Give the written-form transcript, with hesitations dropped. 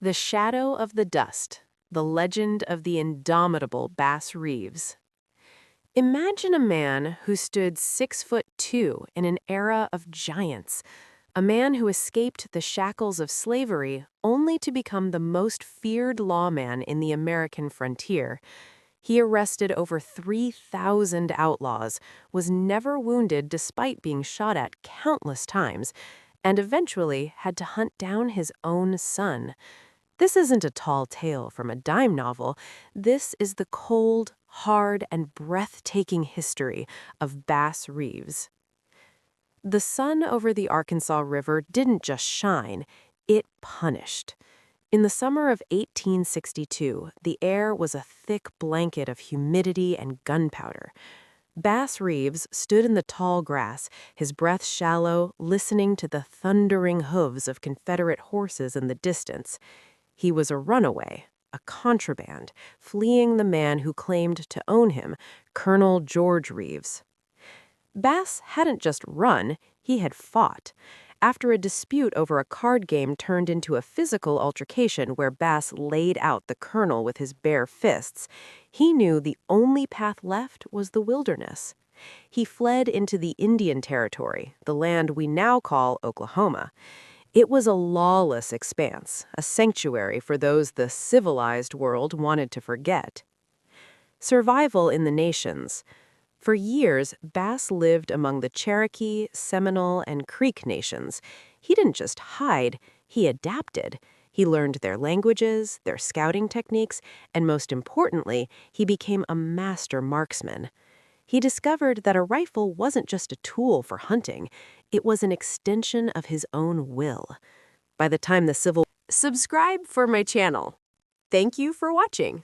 The Shadow of the Dust, the legend of the indomitable Bass Reeves. Imagine a man who stood 6'2" in an era of giants, a man who escaped the shackles of slavery only to become the most feared lawman in the American frontier. He arrested over 3,000 outlaws, was never wounded despite being shot at countless times, and eventually had to hunt down his own son. This isn't a tall tale from a dime novel. This is the cold, hard, and breathtaking history of Bass Reeves. The sun over the Arkansas River didn't just shine, it punished. In the summer of 1862, the air was a thick blanket of humidity and gunpowder. Bass Reeves stood in the tall grass, his breath shallow, listening to the thundering hooves of Confederate horses in the distance. He was a runaway, a contraband, fleeing the man who claimed to own him, Colonel George Reeves. Bass hadn't just run, he had fought. After a dispute over a card game turned into a physical altercation where Bass laid out the colonel with his bare fists, he knew the only path left was the wilderness. He fled into the Indian Territory, the land we now call Oklahoma. It was a lawless expanse, a sanctuary for those the civilized world wanted to forget. Survival in the nations. For years, Bass lived among the Cherokee, Seminole, and Creek nations. He didn't just hide, he adapted. He learned their languages, their scouting techniques, and most importantly, he became a master marksman. He discovered that a rifle wasn't just a tool for hunting, it was an extension of his own will. By the time the Civil Subscribe for my channel. Thank you for watching.